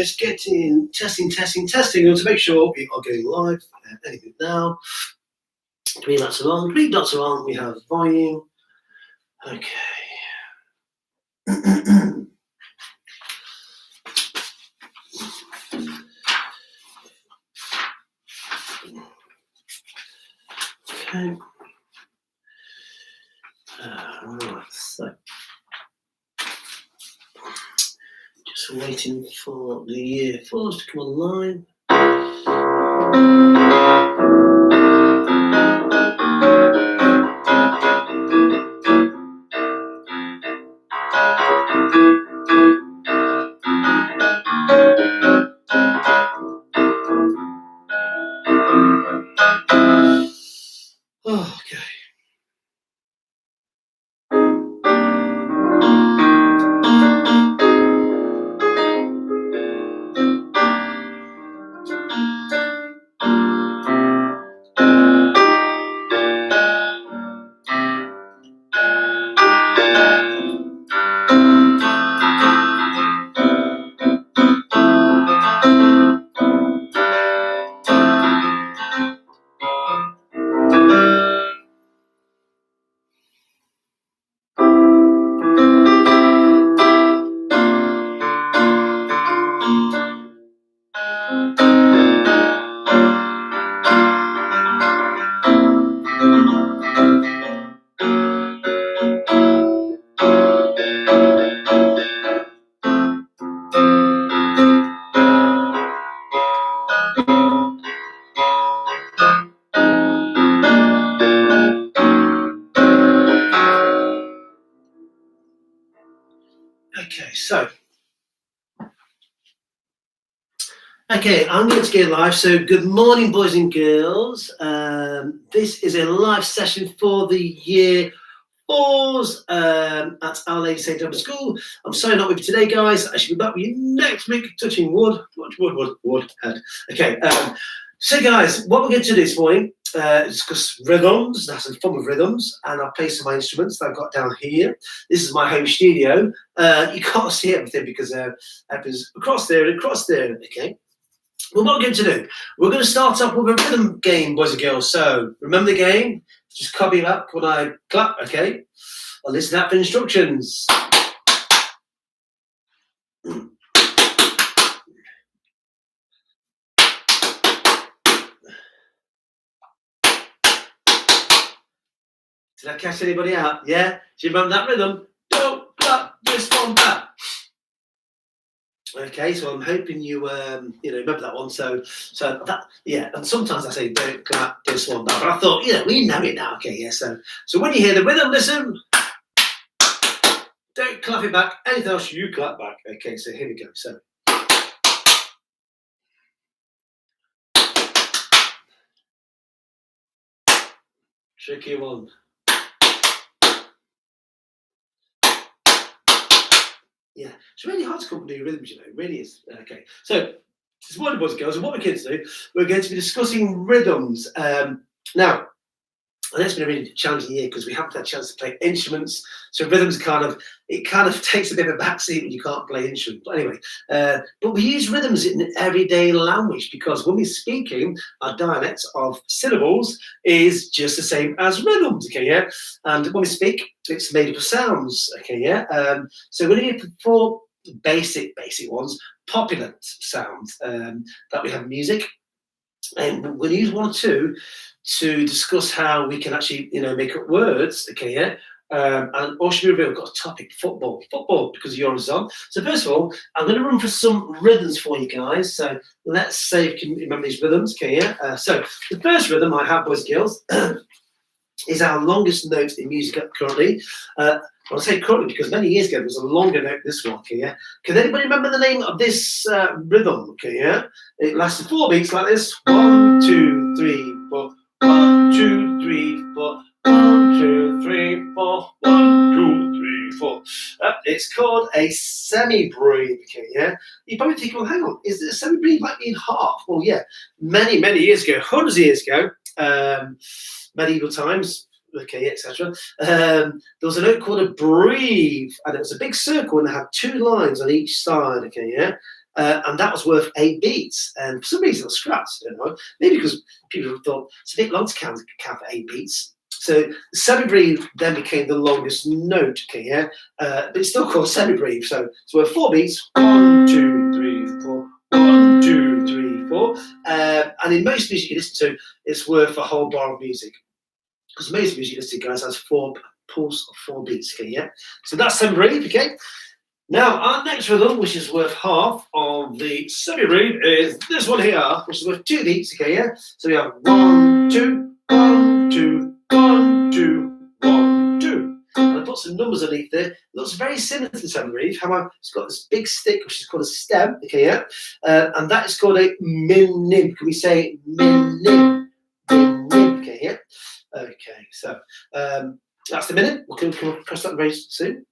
it's getting testing. We want to make sure we are going live. Anything now? Green dots are on. We have volume. Okay. Okay. Right, so just waiting for the year 4 to come online. Okay. Okay, I'm going to get live. So, good morning, boys and girls. This is a live session for the year 4s at Our Lady St. Thomas School. I'm sorry not with you today, guys. I should be back with you next week, touching wood. Head. Okay, so guys, what we're going to do this morning is discuss rhythms. That's some fun with rhythms, and I'll play some of my instruments that I've got down here. This is my home studio. You can't see everything because everything's across there and across there. Okay. Well, what we're going to do, we're going to start off with a rhythm game, boys and girls. So remember the game? Just copy that when I clap. Okay. I'll listen out for instructions. Did I catch anybody out? Yeah? Do you remember that rhythm? Don't clap, just one back. Okay, so I'm hoping you remember that one. So that, yeah. And sometimes I say don't clap, just one back. But I thought, we know it now. Okay, yeah. So when you hear the rhythm, listen. Don't clap it back. Anything else, you clap back. Okay, so here we go. So. Tricky one. Yeah, it's really hard to come up with new rhythms, it really is. Okay, so this morning, boys and girls, and what we're going to do, we're going to be discussing rhythms. Now, and it's been a really challenging year because we haven't had a chance to play instruments. So rhythms kind of takes a bit of a backseat when you can't play instruments. But anyway, but we use rhythms in everyday language because when we're speaking, our dialect of syllables is just the same as rhythms. Okay, yeah. And when we speak, it's made up of sounds. Okay, yeah. So we're going to get 4 basic ones, popular sounds that we have in music, and we're going to use 1 or 2 to discuss how we can actually, make up words. Okay, yeah. And also we've got a topic, football, because yours is on. So first of all, I'm going to run for some rhythms for you guys. So let's say if you can remember these rhythms. Okay, yeah. So the first rhythm I have, boys and girls, is our longest note in music currently. I'll say currently because many years ago there was a longer note than this one. Okay, yeah. Can anybody remember the name of this rhythm? Okay, yeah. It lasted 4 beats like this. 1, 2, 3, 4. 1, 2, 3, 4. 1, 2, 3, 4. 1, 2, 3, 4. It's called a semi-breathe. Okay, yeah. You probably think, well, hang on, is it a semi-breathe like in half? Well, yeah. Many years ago, hundreds of years ago, medieval times. Okay, etc. There was a note called a breathe, and it was a big circle, and it had 2 lines on each side. Okay, yeah. and that was worth 8 beats. And for some reason, it was scrapped. I don't know. Maybe because people thought it's a bit long to count for 8 beats. So the semi-breve then became the longest note, okay, yeah? But it's still called semi-breve, so it's worth 4 beats. 1, 2, 3, 4. 1, 2, 3, 4. And in most music you listen to, it's worth a whole bar of music. Because most music you listen to, guys, has 4 pulse of 4 beats, okay, yeah? So that's semi-breve, okay? Now, our next rhythm, which is worth half of the semi-breve, is this one here, which is worth 2 beats, okay, yeah? So we have 1, 2, 1, 2, 1, 2, 1, 2. And I put some numbers underneath there. It looks very similar to the semi-breve. However, it's got this big stick, which is called a stem, okay, yeah? And that is called a minim. Can we say minim? Minim, okay, yeah? Okay, so that's the minim. We'll come across that very soon.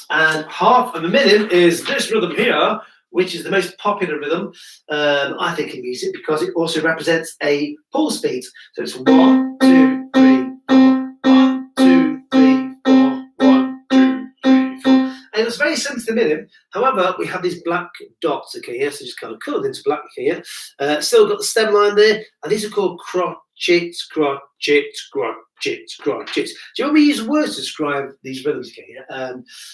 And half of a minim is this rhythm here, which is the most popular rhythm, I think, in music, because it also represents a pulse beat. So it's 1, 2, 3, 4, 1, 2, 3, 4, 1, 2, 3, 4. And it's very similar to the minim. However, we have these black dots, okay, yeah, so just kind of coloured into black, okay, yeah. Still got the stem line there, and these are called crotchets, crotchets, crotchets, crotchets. Do you know when we use words to describe these rhythms, okay, yeah?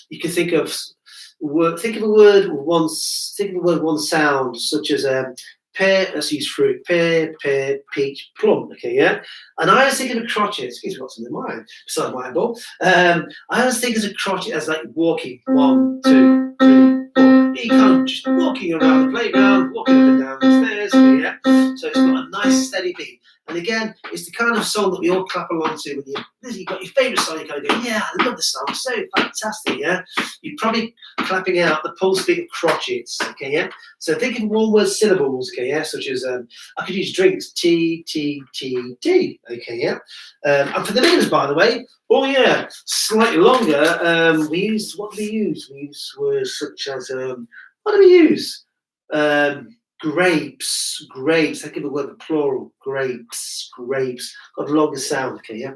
You can think of a word one sound, such as pear. Let's use fruit: pear, peach, plum. Okay, yeah. And I was thinking of crotchet. Excuse me, what's in my mind besides my eyeball? I was thinking of crotchet as like walking. 1, 2, 3, 4. You kind of just walking around the playground, walking up and down the stairs. Okay, yeah. So it's got a nice steady beat. And again, it's the kind of song that we all clap along to when you've got your favourite song. You kind of go, yeah, I love this song, it's so fantastic, yeah. You're probably clapping out the pulse beat of crotchets, okay, yeah. So think of one-word syllables, okay, yeah, such as I could use drinks, tea, okay, yeah. And for the names, by the way, oh yeah, slightly longer. We use We use words such as what do we use? Grapes. I give a word the plural. Grapes. Got a longer sound, okay, yeah.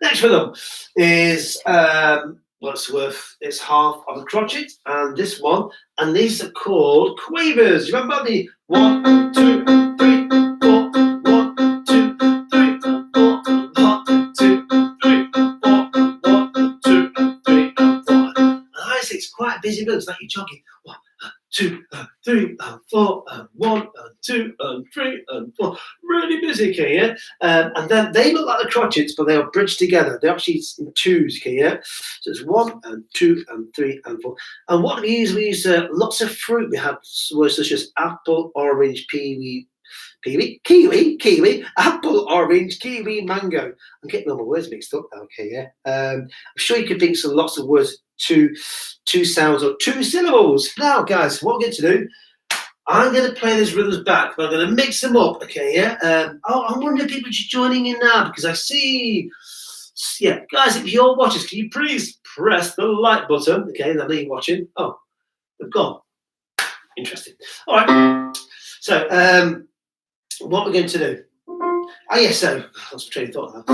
Next rhythm is what's worth, it's half of a crotchet, and this one, and these are called quavers. You remember the 1, 2, 3, 4, 1, 2, 3, 4, 1, 2, 3, 4, 1, 2, 3, 4. And I say it's quite a busy rhythm, it's like you're jogging. 1, 2, 3, 4, 1, 2, 3, 4. Really busy, okay, yeah? And then they look like the crotchets, but they are bridged together. They're actually in twos, okay, yeah? So it's 1, 2, 3, 4. And what we use lots of fruit. We have words such as apple, orange, kiwi, apple, orange, kiwi, mango. I'm getting all my words mixed up, okay, yeah? I'm sure you can think of lots of words, two sounds or 2 syllables. Now, guys, what I'm going to do, I'm going to play these rhythms back, but I'm going to mix them up, okay, yeah? I wonder if people are joining in now, because I see, yeah, guys, if you're watching, can you please press the like button, okay, I know you're watching. Oh, they've gone. Interesting. All right, so what we're going to do, so that's my train of thought now.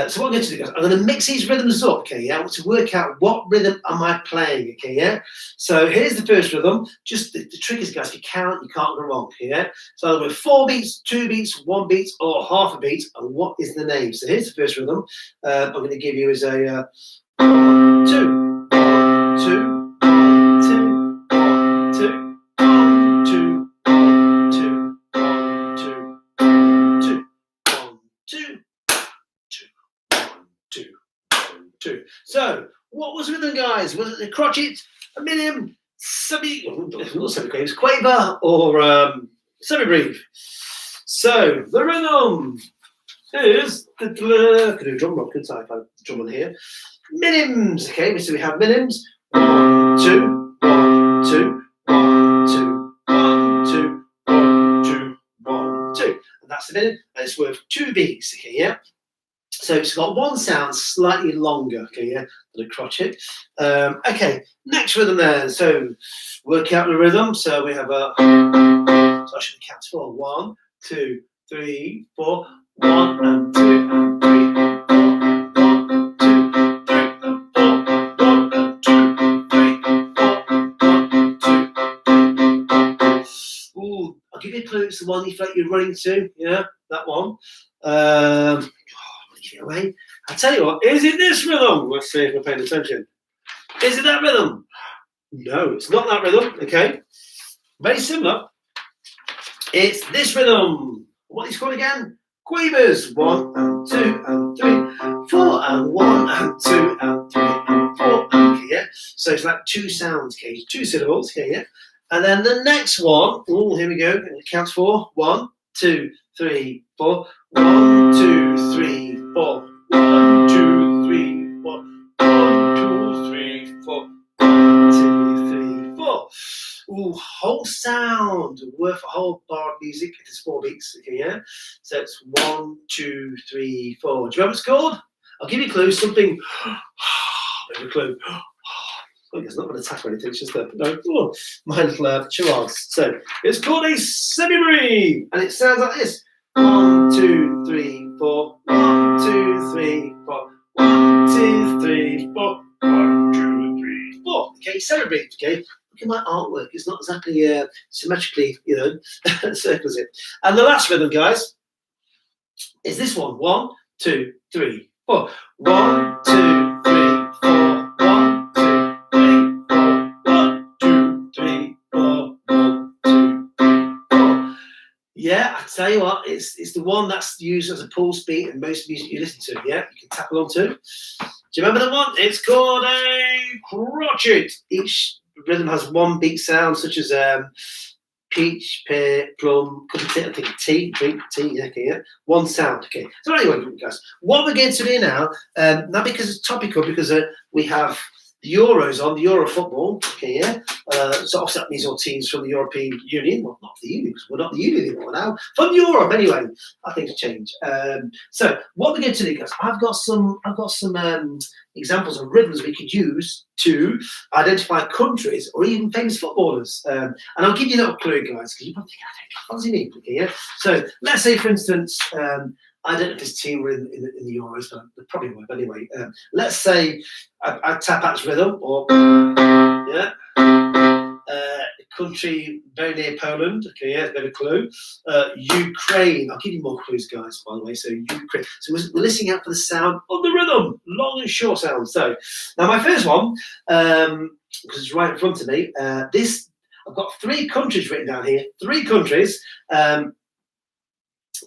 So what I'm going to do, guys, I'm going to mix these rhythms up, okay, yeah? I want to work out what rhythm am I playing, okay, yeah? So here's the first rhythm. Just the trick is, guys, if you can't go wrong, okay, yeah? So either with 4 beats, 2 beats, 1 beat, or half a beat, and what is the name? So here's the first rhythm. I'm going to give you as a 1, 2, 1, 2, 1, 2, 1, 2, 1, 2, 1, 2, 1, 2, 1, 2, 2. So, what was rhythm, guys? Was it the crotchet, a minim, quaver, or semi-breve? So, the rhythm is could do a drum roll, couldn't I? If I had the drum on here. Minims, okay, so we have minims. 1, 2, 1, 2, 1, 2, 1, 2, 1, 2, 1, 2. And that's the minim, and it's worth 2 beats, okay, yeah? So it's got one sound slightly longer, okay, yeah, than a crotchet. Okay, next rhythm then. So work out the rhythm. So we have a, so I should count 4. 1, 2, 3, 4. 1 and 2 and 3 and 4. 1, 2, 3 and 4. 1 and 2, 3 and 4. 1, 2, 3 It's the one you feel like you're running to. Yeah, that one. Give it away. I tell you what, is it this rhythm? Let's see if we're paying attention. Is it that rhythm? No, it's not that rhythm. Okay, very similar. It's this rhythm. What is it called again? Quavers. 1 and 2 and 3, 4 and 1 and 2 and 3 and 4. Okay, yeah. So it's like 2 sounds, okay, 2 syllables. Okay, yeah. And then the next one. Oh, here we go. And it counts 4. 1, 2, 3, 4. 1, 2, 3, 4. 1, 2, 3, 4. 1, 2, 3, 4. 1, 2, 3, 4. Ooh, whole sound worth a whole bar of music. It's 4 beats. Okay, yeah. So it's 1, 2, 3, 4. Do you remember what it's called? I'll give you a clue. Something. Maybe a clue. It's not going to tackle anything. It's just a mindful charades. So it's called a semi-breathe, and it sounds like this: 1, 2, 3, 4. 1, 2, 3, 4. 1, 2, 3, 4. 1, 2, 3, 4. Okay, semi-breathe. Okay. Look at my artwork. It's not exactly symmetrically, circles it. And the last rhythm, guys, is this one. 1, 2, 3, 4. 1, 2, 3, 4. 1, 2, 3, 4. 1, 2, 3, 4. 1, 2, 3, 4. Yeah, I tell you what, it's the one that's used as a pulse beat in most music you listen to. Yeah, you can tap along to. Do you remember the one? It's called a crotchet. Each rhythm has 1 beat sound, such as peach, pear, plum, cup of tea, I think tea, drink, tea, okay, yeah. 1 sound, okay. So anyway, guys, what we're going to do now, not because it's topical, because we have the Euros on, the Euro football, okay, yeah. So obviously that means all teams from the European Union, well, not the Union, because we're not the Union anymore now, from Europe anyway. I think it's changed. So what we're going to do, guys, I've got some examples of rhythms we could use to identify countries or even famous footballers. And I'll give you a little clue, guys, because you probably think, what does he mean? Okay, yeah. So let's say, for instance, I don't know if this team were in the Euros, but they probably were. But anyway, let's say I tap out rhythm, or yeah, country very near Poland. Okay, yeah, a bit of clue. Ukraine. I'll give you more clues, guys. By the way, so Ukraine. So we're listening out for the sound of the rhythm, long and short sound. So now my first one, because it's right in front of me. This I've got 3 countries written down here. 3 countries.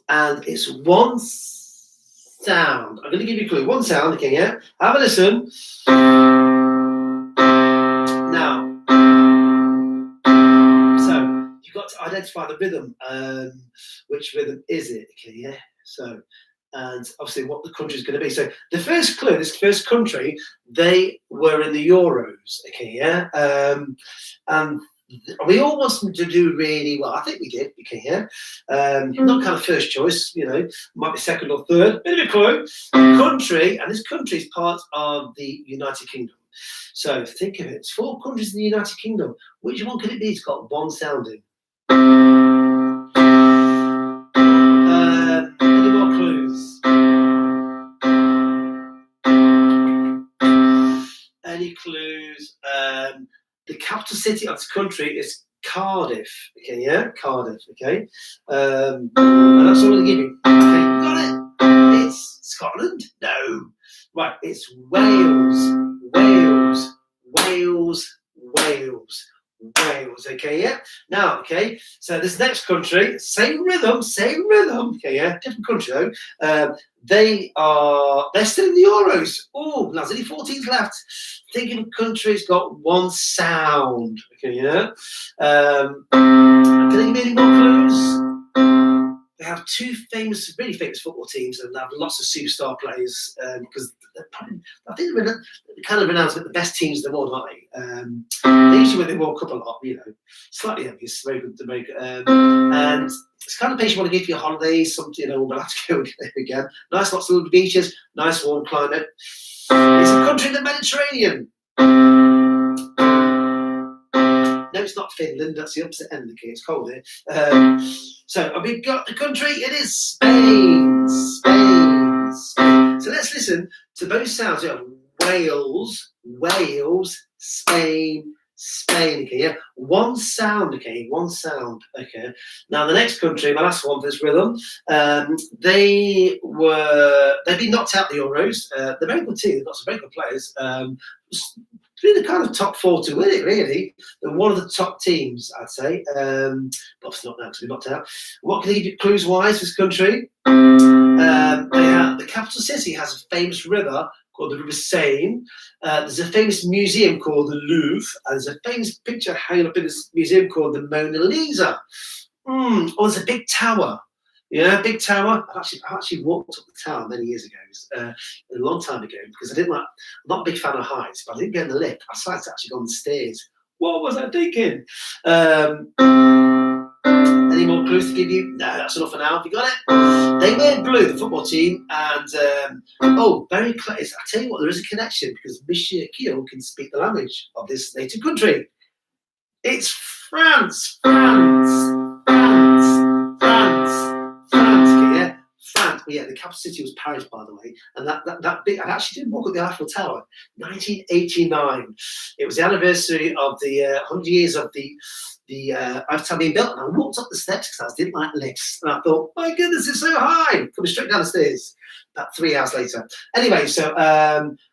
And it's 1 sound. I'm going to give you a clue. 1 sound, okay, yeah? Have a listen. Now, so you've got to identify the rhythm. Which rhythm is it? Okay, yeah? So, and obviously what the country is going to be. So the first clue, this first country, they were in the Euros, okay, yeah? And we all want them to do really well. I think we did. Okay, yeah. Not kind of first choice, might be second or third. Bit of a clue. Country, and this country is part of the United Kingdom. So think of it. It's 4 countries in the United Kingdom. Which one could it be? It's got 1 sound in. Any more clues? Any clues? The capital city of this country is Cardiff. Okay, yeah, Cardiff. Okay, and that's all I'm going to give you. Okay, you got it. It's Scotland. No, right. It's Wales. Wales. Wales. Wales. Wales. Okay, yeah. Now, okay. So this next country, same rhythm. Okay, yeah. Different country though. They're still in the Euros. Oh, there's only 4 teams left. Think of a country's got 1 sound. Okay, yeah. Can I give you any more clues? They have 2 really famous football teams, and they have lots of superstar players because I think they're kind of renowned as the best teams in the world, aren't they? They usually win the World Cup a lot, slightly envious, very good to make. And it's kind of place you want to give for your holidays, something, we'll have to go there again. Nice, lots of little beaches, nice warm climate. It's a country in the Mediterranean. No, it's not Finland. That's the opposite end. Okay, it's cold here. So we've got the country. It is Spain. Spain. Spain. So let's listen to both sounds. We have Wales, Wales, Spain, Spain, okay, yeah? One sound, okay, one sound, okay. Now the next country, my last one for this rhythm, they've been knocked out the Euros. They're a very good team, they've got some very good players. Really the kind of top four to win it, really. They're one of the top teams, I'd say. But obviously not now because we're knocked out. What can I give you clues-wise for this country? The capital city has a famous river called the River Seine. There's a famous museum called the Louvre, and there's a famous picture hanging up in this museum called the Mona Lisa. Oh, there's a big tower. Yeah, big tower. I've actually walked up the tower many years ago, a long time ago, because I'm not a big fan of heights, but I didn't get in the lift. I decided to actually go on the stairs. What was I thinking? Any more clues to give you? No, that's enough for now. Have you got it? They wear blue, the football team, and very close. I tell you what, there is a connection because Monsieur Kyo can speak the language of this native country. It's France. Yeah, France. But yeah, the capital city was Paris, by the way, and that big. I actually did walk up the Eiffel Tower, 1989. It was the anniversary of the 100 years of the Eiffel Tower being built, and I walked up the steps because I didn't like lifts, and I thought, my goodness, it's so high, coming straight down the stairs. About 3 hours later. Anyway, so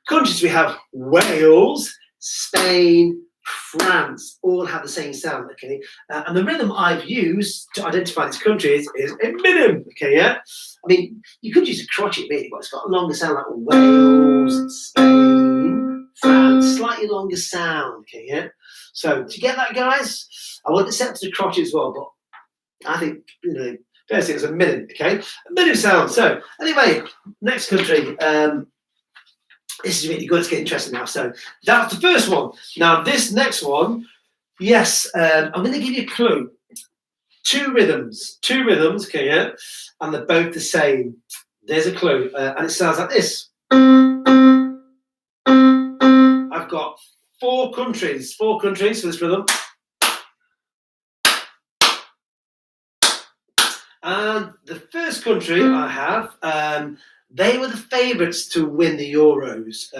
countries we have: Wales, Spain, France, all have the same sound, okay? And the rhythm I've used to identify these countries is a minim, okay, yeah? I mean, you could use a crotchet really, but it's got a longer sound like Wales, Spain, France, slightly longer sound, okay, yeah? So, do you get that, guys? I would accept the crotchet as well, but I think, basically it's a minim, okay? A minim sound. So, anyway, next country. This is really good. It's getting interesting now. So that's the first one. Now this next one, yes, I'm going to give you a clue. Two rhythms, okay, yeah, and they're both the same. There's a clue, and it sounds like this. I've got four countries for this rhythm, and the first country I have. They were the favourites to win the Euros.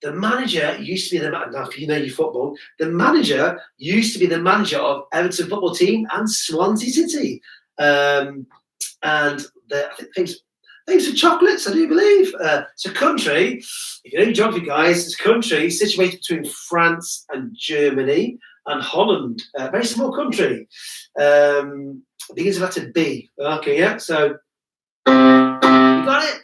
The manager used to be now if you know your football, the manager used to be the manager of Everton football team and Swansea City. And I think famous for chocolates, I do believe. It's a country, if you know geography, guys, it's a country situated between France and Germany and Holland. A very small country. Begins with letter B. Okay, yeah, so you got it?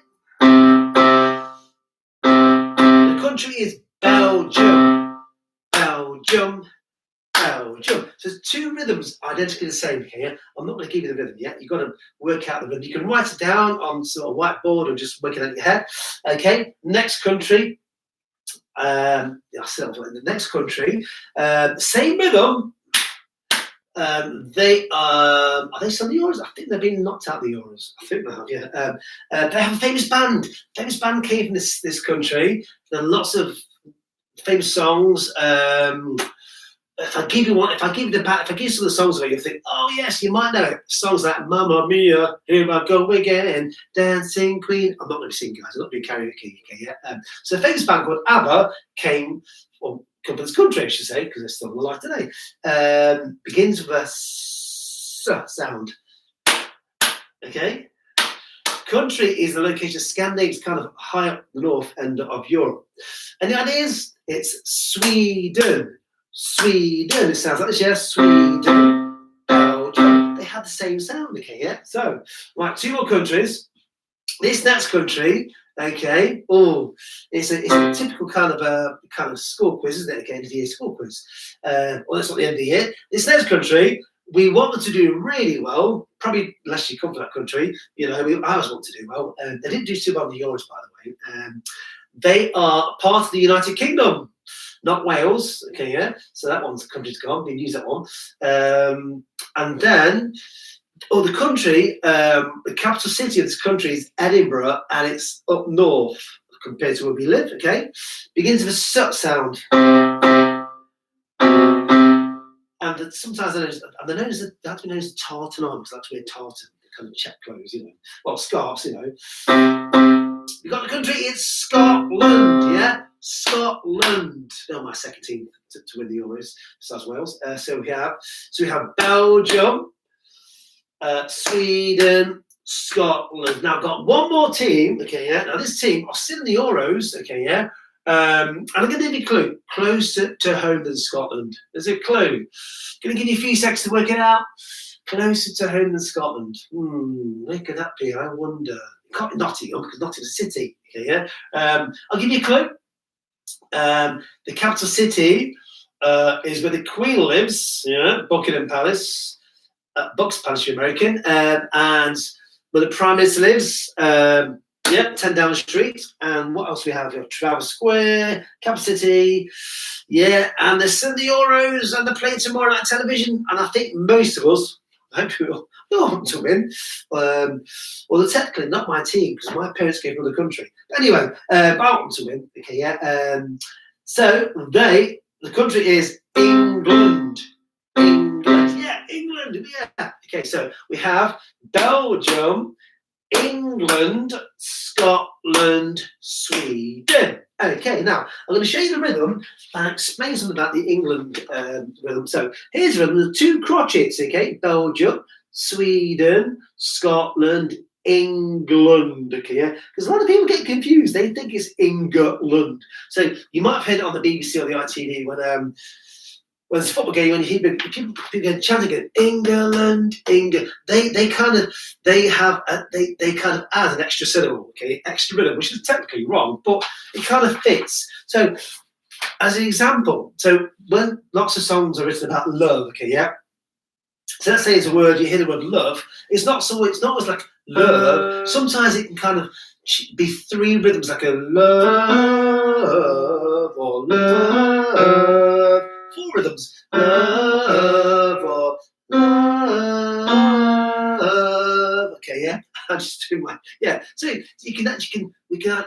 The country is Belgium. So there's two rhythms identically the same here. I'm not going to give you the rhythm yet. You've got to work out the rhythm. You can write it down on sort of whiteboard or just work it out in your head. Okay, next country. The next country, same rhythm. They are they still the Euros? I think they've been knocked out the Euros. I think they have, yeah. They have a famous band. Famous band came from this country. There are lots of famous songs. If I give you some of the songs of it, you think, oh yes, you might know it. Songs like Mamma Mia, Here I Go Again, Dancing Queen. I'm not going to sing, guys. I'm not doing karaoke. Okay, yeah. So a famous band called ABBA came from this country, I should say, because they're still alive today. Begins with a S sound. Okay. Country is the location of Scandinavia, kind of high up the north end of Europe. Any ideas? It's Sweden. It sounds like this, yeah. Sweden, Belgium. They have the same sound, okay, yeah. So, right, two more countries. This next country, okay. Oh, it's a typical kind of school quiz, isn't it? Okay, end of the year school quiz. Well, that's not the end of the year. This next country, we want them to do really well. Probably unless you come from that country, I always want to do well. They didn't do too well in the Euros, by the way. They are part of the United Kingdom. Not Wales, okay, yeah. So that one's country's gone. We can use that one. And then, the country, the capital city of this country is Edinburgh, and it's up north compared to where we live. Okay, begins with a S sound, and sometimes they're known as tartan arms. That's where tartan, kind of check clothes, Well, scarves, We've got the country. It's Scotland, yeah. Scotland. They're my second team to win the Euros, besides Wales. So we have Belgium, Sweden, Scotland. Now I've got one more team. Okay, yeah. Now this team are still in the Euros. Okay, yeah. And I'm going to give you a clue. Closer to home than Scotland. There's a clue. Going to give you a few seconds to work it out. Closer to home than Scotland. Where could that be? I wonder. It can't be Nottingham, because Nottingham's a city. Okay, yeah. I'll give you a clue. The capital city is where the Queen lives. Yeah, Buckingham Palace. Bucks Palace, you're American. And where the Prime Minister lives. 10 down the street. And what else we have? We have Trafalgar Square, capital city. Yeah, and they're still the Euros, and they're playing tomorrow night television. And I think most of us, I hope we all want to win. Well, technically not my team, because my parents came from the country. But anyway, I want to win. Okay, yeah. So the country is England. England. Yeah, England. Yeah. Okay, so we have Belgium, England, Scotland, Sweden. Okay, now I'm going to show you the rhythm and explain something about the England rhythm. So here's the rhythm. The two crotchets, okay? Belgium, Sweden, Scotland, England. Okay, yeah? Because a lot of people get confused. They think it's England. So you might have heard it on the BBC or the ITV when it's a football game, when you hear people chanting England, England, they kind of add an extra syllable, okay, extra rhythm, which is technically wrong, but it kind of fits. So, as an example, so when lots of songs are written about love, okay, yeah. So let's say it's a word, you hear the word love. It's not always like love. Sometimes it can kind of be three rhythms, like a love or love. Four rhythms. Love or love. Okay, yeah. I'm just doing my So we can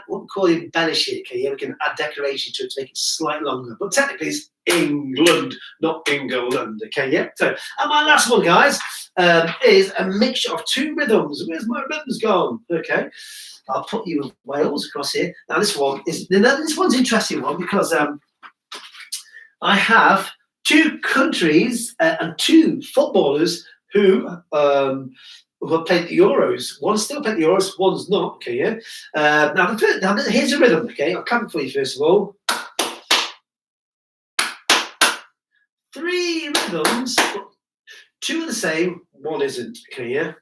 what we call embellish it. Okay, yeah. We can add decoration to it to make it slightly longer. But technically, it's England, not England. Okay, yeah. So, and my last one, guys, is a mixture of two rhythms. Where's my rhythms gone? Okay. I'll put you with Wales across here. Now this one's an interesting one because I have two countries and two footballers who have played the Euros. One's still played the Euros, one's not. Okay, yeah. Now here's a rhythm. Okay, I'll clap it for you first of all. Three rhythms, but two are the same, one isn't. Okay, yeah.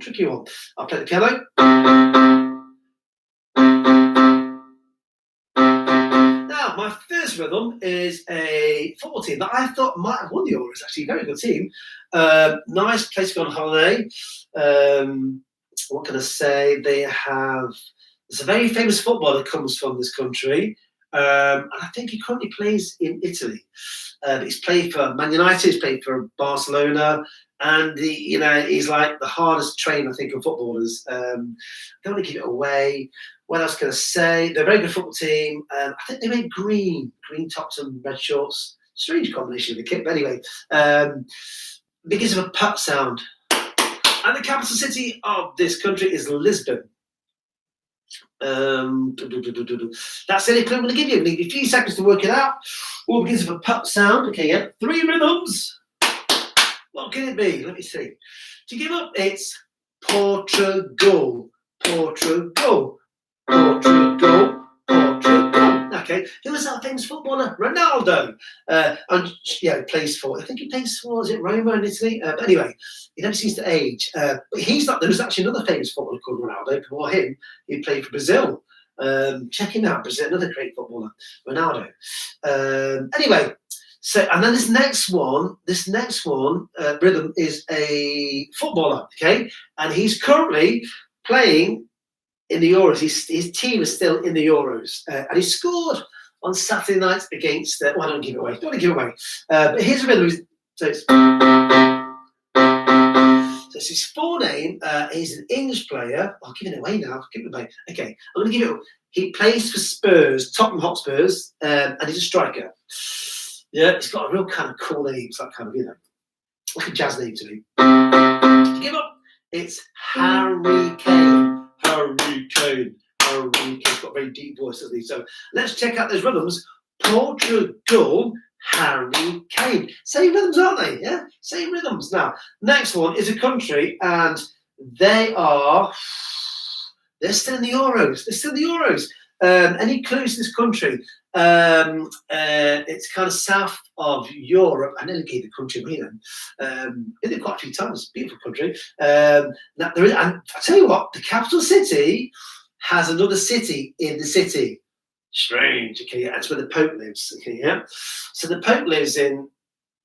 Tricky one. I'll play the piano. My first rhythm is a football team that I thought might have won the Euros. Actually, a very good team. Nice place to go on holiday. What can I say? There's a very famous footballer that comes from this country, and I think he currently plays in Italy. He's played for Man United. He's played for Barcelona, and he's like the hardest trained, I think, of footballers. Don't want to give it away. What else can I say? They're a very good football team. I think they wear green tops and red shorts. Strange combination of the kit, but anyway. Begins with a pop sound. And the capital city of this country is Lisbon. That's any clue I'm going to give you. I'm going to give you a few seconds to work it out. All begins with a pop sound. Okay, yeah. Three rhythms. What can it be? Let me see. To give up, it's Portugal. Portugal. Okay, who was that famous footballer? Ronaldo. He plays for. I think he plays for. Is it Roma in Italy? But anyway, he never seems to age. But he's not. There was actually another famous footballer called Ronaldo. Before him, he played for Brazil. Check him out, Brazil. Another great footballer, Ronaldo. Anyway. So, and then this next one, rhythm is a footballer. Okay, and he's currently playing in the Euros. His team is still in the Euros, and he scored on Saturday night against. I don't give it away. Don't want to give it away. But here's a rhythm. So it's his full name. He's an English player. I'll give it away now. Give it away. Okay, I'm going to give it. He plays for Spurs, Tottenham Hotspurs, and he's a striker. Yeah, he's got a real kind of cool name. It's that kind of like a jazz name to me. To give up, it's Harry Kane. Harry Kane. He's got a very deep voice, doesn't he? So let's check out those rhythms. Portugal, Harry Kane. Same rhythms, aren't they? Yeah, same rhythms. Now, next one is a country, and they're still in the Euros. They're still in the Euros. Any clues to this country? It's kind of south of Europe. I nearly gave the country away then. Been there quite a few times. Beautiful country. Now there is, and I tell you what, the capital city has another city in the city. Strange. Okay, that's where the Pope lives. Okay, yeah. So the Pope lives in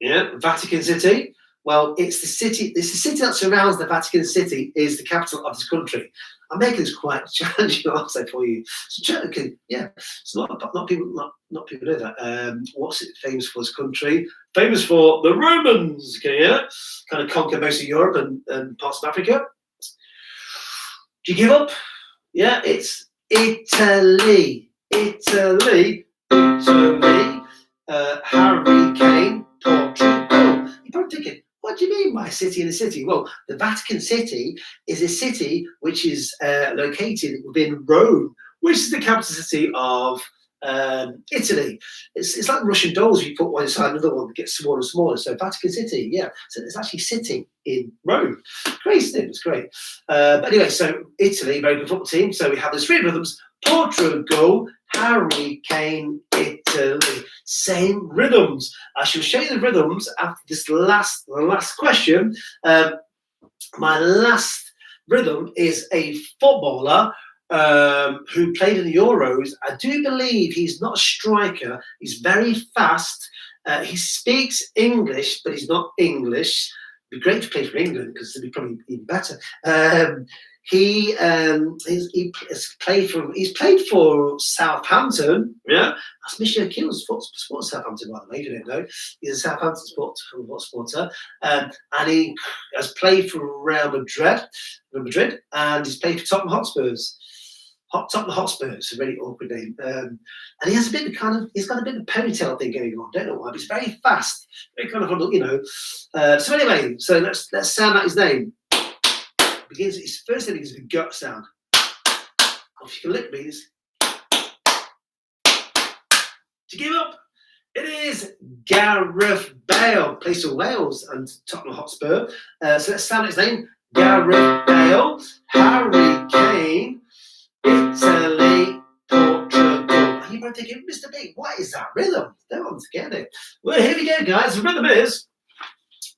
Vatican City. Well, it's the city. It's the city that surrounds the Vatican City. Is the capital of this country. I'm making this quite challenging answer for you. So, okay, yeah. So not people know that. What's it famous for? This country famous for the Romans. Okay, yeah. Kind of conquer most of Europe and parts of Africa. Do you give up? Yeah, it's Italy. Italy. Harry Kane, Portugal. You're probably thinking, what do you mean by city in a city? Well, the Vatican City is a city which is located within Rome, which is the capital city of Italy. It's like Russian dolls. You put one inside another one, that gets smaller and smaller. So Vatican City, yeah. So it's actually sitting in Rome. Great, isn't it? It's great. But anyway, so Italy, very good football team. So we have the three rhythms: Portugal, Harry Kane, Italy. Same rhythms. I shall show you the rhythms after this the last question. My last rhythm is a footballer who played in the Euros. I do believe he's not a striker. He's very fast. He speaks English, but he's not English. It'd be great to play for England because it'd be probably even better. He's played for Southampton. Yeah, that's Michel Keel's sports Southampton, by the way. If you don't know, he's a Southampton supporter, and he has played for Real Madrid, and he's played for Tottenham Hotspurs. Tottenham Hotspurs, a very awkward name, and he has he's got a bit of ponytail thing going on. Don't know why, but he's very fast, very kind of, you know. So anyway, so let's sound out his name. His first thing is the gut sound. If you can lick me, to give up, it is Gareth Bale, plays for Wales and Tottenham Hotspur. So let's sound out his name. Gareth Bale, Harry Kane, Italy, Portugal. And you might think, Mr. B, what is that rhythm? No one's getting it. Well, here we go, guys. The rhythm is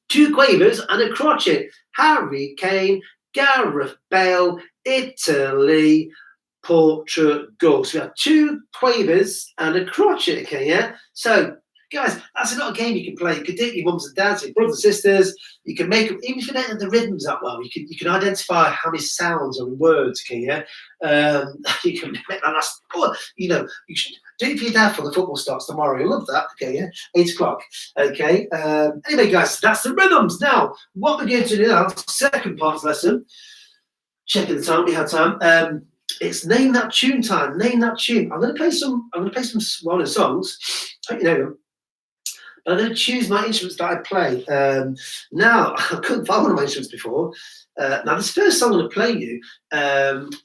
two quavers and a crotchet. Harry Kane, Gareth Bale, Italy, Portugal. So we have two quavers and a crotchet, okay, yeah? So, guys, that's not a game you can play. You can do it with your mums and dads, your brothers and sisters. You can make them, even if you don't know the rhythms that well, you can identify how many sounds and words, okay, yeah? You can make that last, you know, you should do it for your dad for the football starts tomorrow. You'll love that, okay, yeah? 8 o'clock, okay? Anyway, guys, that's the rhythms. Now, what we're going to do now, second part of the lesson, checking the time, we have time. It's name that tune time. Name that tune. I'm going to play some modern songs. Hope you know them. But I'm going to choose my instruments that I play. Now, I couldn't find one of my instruments before. Now, this first song I'm going to play you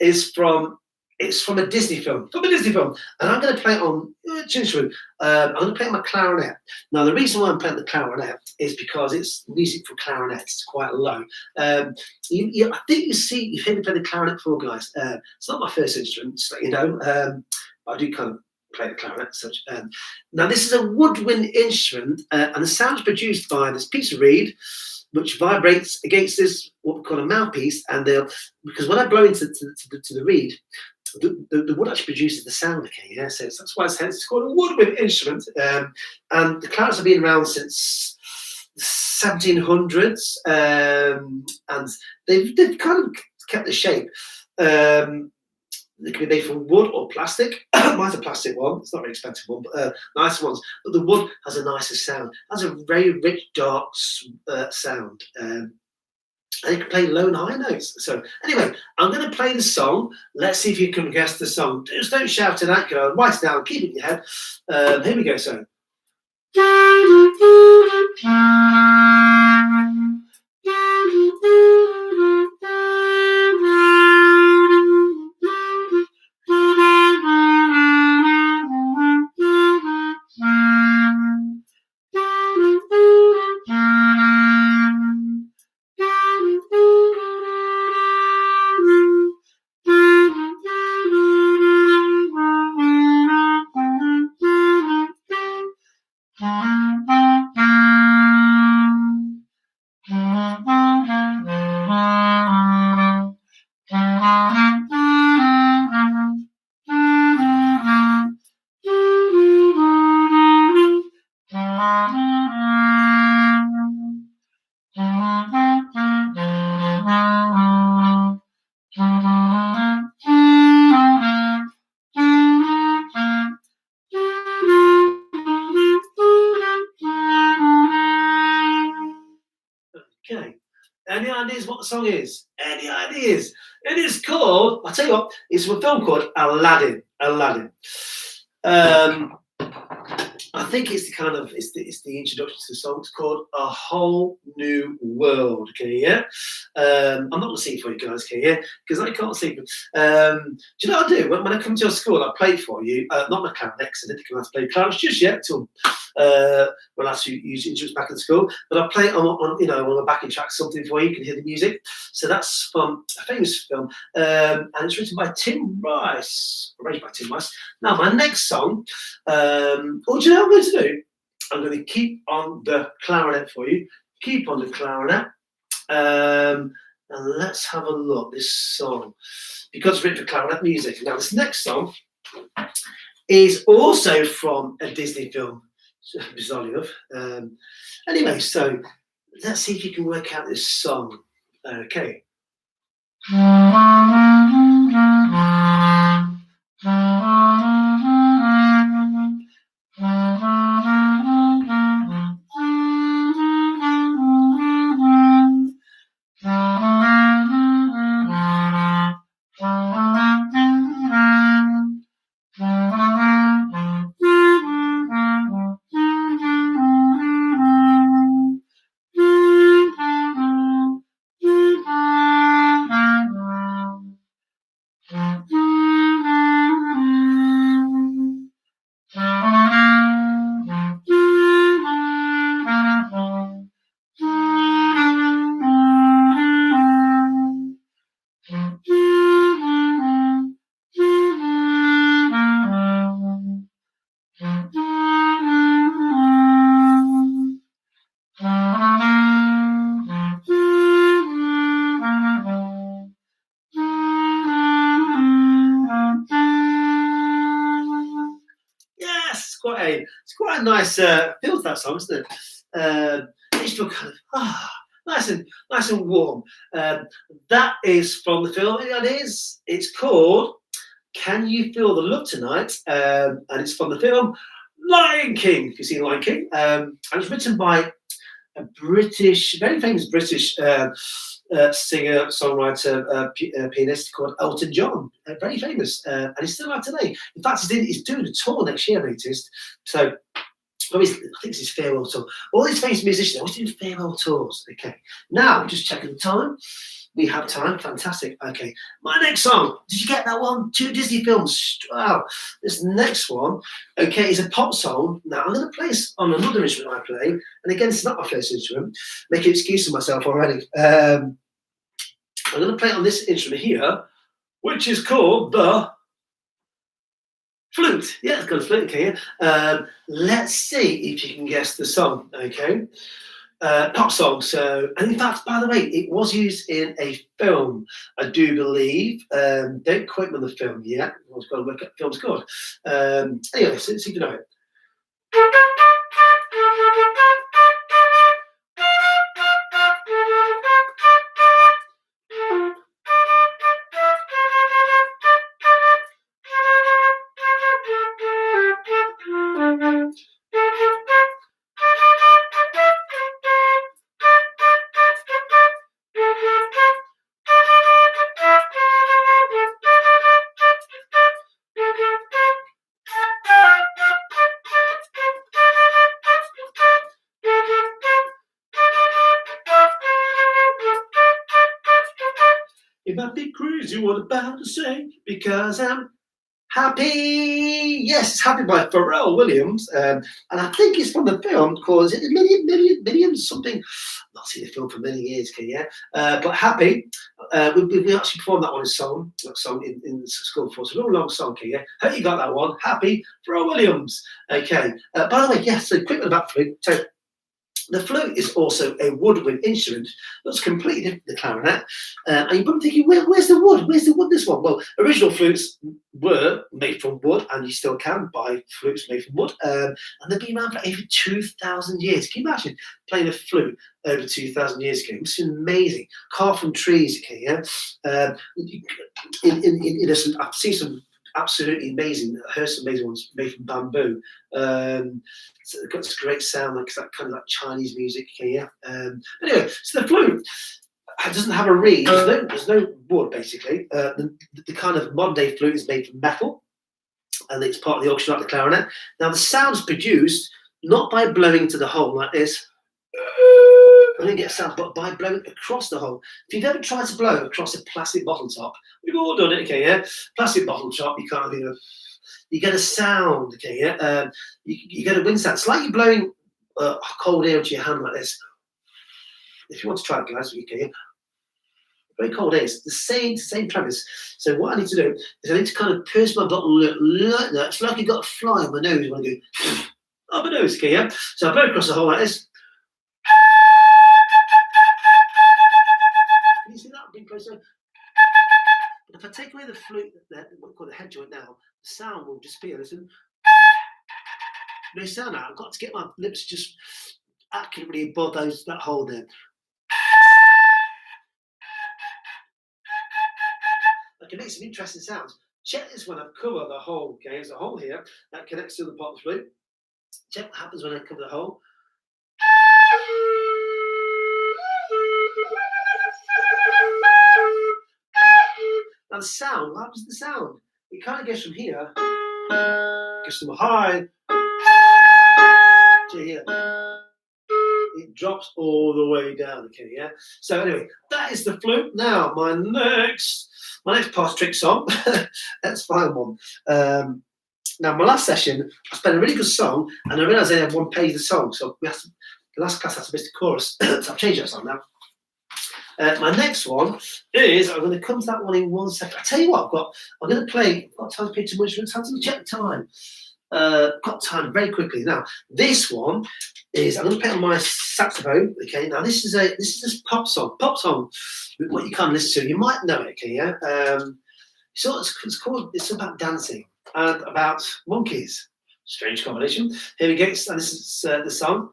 is from a Disney film. And I'm going to play it on instrument. I'm going to play my clarinet. Now, the reason why I'm playing the clarinet is because it's music for clarinet. It's quite low. I think you've heard me play the clarinet before, guys. It's not my first instrument, just to let you know. But I do kind of play the clarinet as such. Now, this is a woodwind instrument, and the sound is produced by this piece of reed, which vibrates against this, what we call a mouthpiece, and because when I blow into the reed, the wood actually produces the sound, okay, yeah, so that's why it's called a woodwind instrument, and the clarinets have been around since the 1700s, and they've kind of kept the shape. They can be made from wood or plastic. Mine's a plastic one. It's not a very expensive one, but nice ones. But the wood has a nicer sound. It has a very rich, dark sound. And it can play low and high notes. So anyway, I'm going to play the song. Let's see if you can guess the song. Just don't shout it out. Write it down. Keep it in your head. Here we go. So. ideas what the song is? Any ideas? It is called, I'll tell you what, it's from a film called Aladdin. Aladdin. I think it's the introduction to the song. It's called A Whole New World. Okay, yeah. I'm not gonna sing it for you guys, okay, yeah, because I can't sing. Do you know what I do when I come to your school? I play for you. Not my clarinet, because I didn't come out to play clarinet just yet till when I use instruments back in school. But I play on the backing track something for you. You can hear the music. So that's from a famous film, and it's written by Tim Rice, arranged by Tim Rice. Now my next song. Do you know what I'm going to do? I'm going to keep on the clarinet for you. Keep on the clarinet. And let's have a look. This song, because it's written for clarinet music. Now, this next song is also from a Disney film, bizarrely enough. Anyway, so let's see if you can work out this song. Okay. It's quite a nice feel to that song, isn't it? It's still kind of nice and warm. That is from the film. It is. It's called "Can You Feel the Love Tonight?" And it's from the film Lion King. If you've seen Lion King, and it's written by a very famous British singer, songwriter, pianist called Elton John. Very famous, and he's still alive today. In fact, he's doing a tour next year, I noticed. So, I think it's his farewell tour. All these famous musicians, always doing farewell tours. Okay, now just checking the time. We have time. Fantastic. Okay, my next song. Did you get that one? 2 Disney films. Wow. This next one, okay, is a pop song. Now I'm going to play this on another instrument I play, and again, it's not my first instrument. Making an excuse for myself already. I'm going to play it on this instrument here, which is called the flute. Yeah, it's got a flute. Okay. Let's see if you can guess the song. Okay. Pop song. So, and in fact, by the way, it was used in a film, I do believe. Don't quote me on the film yet. I've got to work out the film's called. Anyway, see if you know it. It might be crazy what I'm about to say because I'm happy. Yes, it's Happy by Pharrell Williams. And I think it's from the film called, is it Millions something? I've not seen the film for many years, okay, yeah. But Happy, we actually performed that song in school before. It's a long song, okay, yeah. Hope you got that one. Happy, Pharrell Williams. Okay. By the way, yes, so quick about flute. So the flute is also a woodwind instrument that's completely different to the clarinet. And you're probably thinking, where's the wood? Where's the wood this one? Well, original flutes were made from wood, and you still can buy flutes made from wood. And they've been around for over 2,000 years. Can you imagine playing a flute over 2,000 years ago? It's amazing. Carved from trees, okay, yeah? I've seen some absolutely amazing, I heard some amazing ones made from bamboo. So they've got this great sound, like that kind of like Chinese music here. Anyway, so the flute, it doesn't have a reed. There's no wood basically. The kind of modern day flute is made from metal, and it's part of the orchestra like the clarinet. Now the sound is produced not by blowing to the hole like this. I don't get a sound, but by blowing across the hole. If you've ever tried to blow across a plastic bottle top, we've all done it, okay, yeah? Plastic bottle top, you can't, you get a sound, okay, yeah? You get a wind sound. It's like you're blowing cold air into your hand like this. If you want to try it, guys, okay, very cold air. It's the same premise. So what I need to do is I need to kind of pierce my bottle like that. It's like you've got a fly on my nose when I go up my nose, okay, yeah? So I blow across the hole like this. Can you see that? Being closer. But if I take away the flute, what we call the head joint now, the sound will disappear. Listen. No sound now. I've got to get my lips just accurately above that hole there. I can make some interesting sounds. Check this when I cover the hole. Okay, there's a hole here that connects to the pot of flute. Check what happens when I cover the hole. Now the sound, what happens to the sound? It kind of goes from here, goes from a high to here. It drops all the way down, okay, yeah? So anyway, that is the flute. Now, my next past trick song, let's find one. Now, my last session, I spent a really good song, and I realised I had one page of the song, so the last class has to miss the chorus, so I've changed that song now. My next one is, I'm going to come to that one in 1 second. I tell you what, I'm going to play, I've got time to play too much, time to check the time. Got time very quickly. Now, this one is, I'm going to play on my saxophone, okay? Now, this is a pop song, what you can't listen to. You might know it, okay, yeah? It's about dancing and about monkeys. Strange combination. Here we go, and this is the song.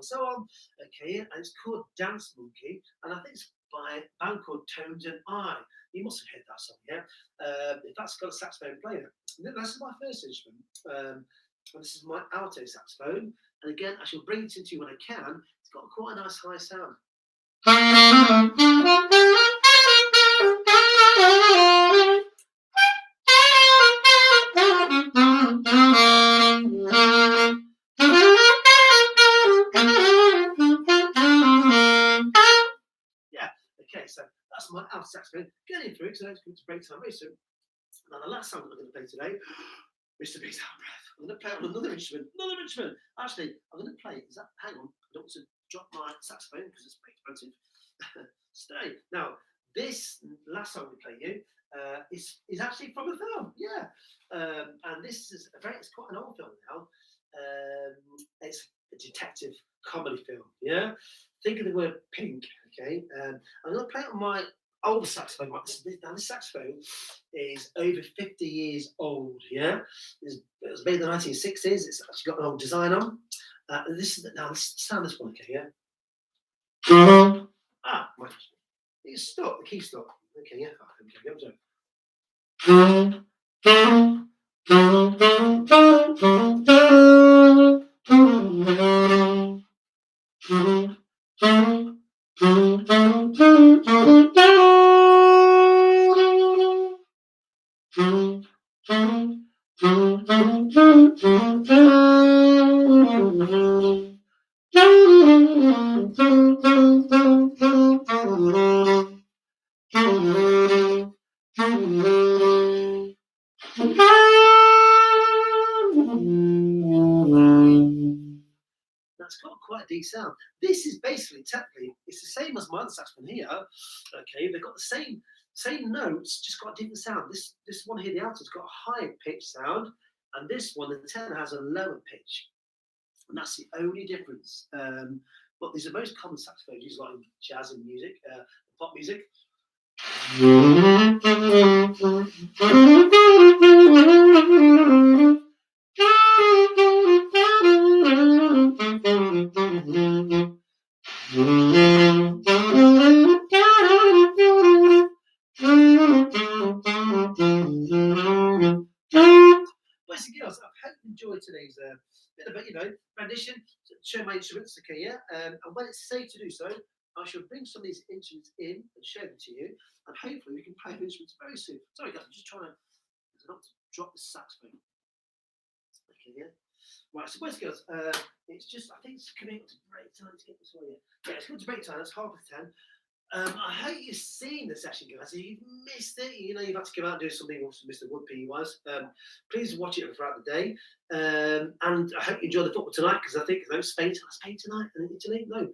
So on, okay, and it's called Dance Monkey, and I think it's by a band called Tones and I. You must have heard that song, yeah? If that's got a saxophone player. This is my first instrument, and this is my alto saxophone, and again, I shall bring it into you when I can. It's got quite a nice high sound. Okay, so that's my alto saxophone. Getting through, so let's go to break time very soon. Now, the last song I'm going to play today is to beat out breath. I'm going to play on another instrument. Actually, I'm going to play. Hang on, I don't want to drop my saxophone because it's very expensive. Stay. Now, this last song we play you is actually from a film, yeah. And this is it's quite an old film now. It's a detective comedy film, yeah. Think of the word pink, okay? I'm going to play it on my old saxophone. Now, this saxophone is over 50 years old, yeah? It was made in the 1960s. It's actually got an old design on. Let's sound this one, okay, yeah? It's stuck, the key's stuck. Okay, yeah, okay, That's got quite a deep sound. This is basically, technically, it's the same as my other saxophone here. Okay, they've got the same notes, just got a different sound. This one here, the alto's got a higher pitch sound, and this one, the tenor, has a lower pitch. and that's the only difference. But these are most common saxophones used like in jazz and music, pop music. Boys and girls, I hope you enjoyed today's bit of a rendition, show my instruments, okay, yeah. And when it's safe to do so, I shall bring some of these instruments in and show them to you, and hopefully we can play the instruments very soon. Sorry guys, I'm just trying to not drop the saxophone. Okay, yeah. Right, so boys and girls, it's just, I think it's coming up to break time to get this one, yeah. Yeah, it's coming to break time, that's 10:30. I hope you've seen the session, guys. If you've missed it, you've had to come out and do something, also Mr. Woodpea was. Please watch it throughout the day. And I hope you enjoy the football tonight, because I think Spain tonight, and Italy? No.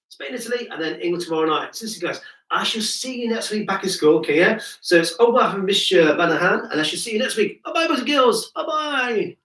Spain, Italy, and then England tomorrow night. So listen, guys, I shall see you next week back in school, okay, yeah? So it's over from Mr. Banahan, and I shall see you next week. Bye-bye, boys and girls. Bye-bye.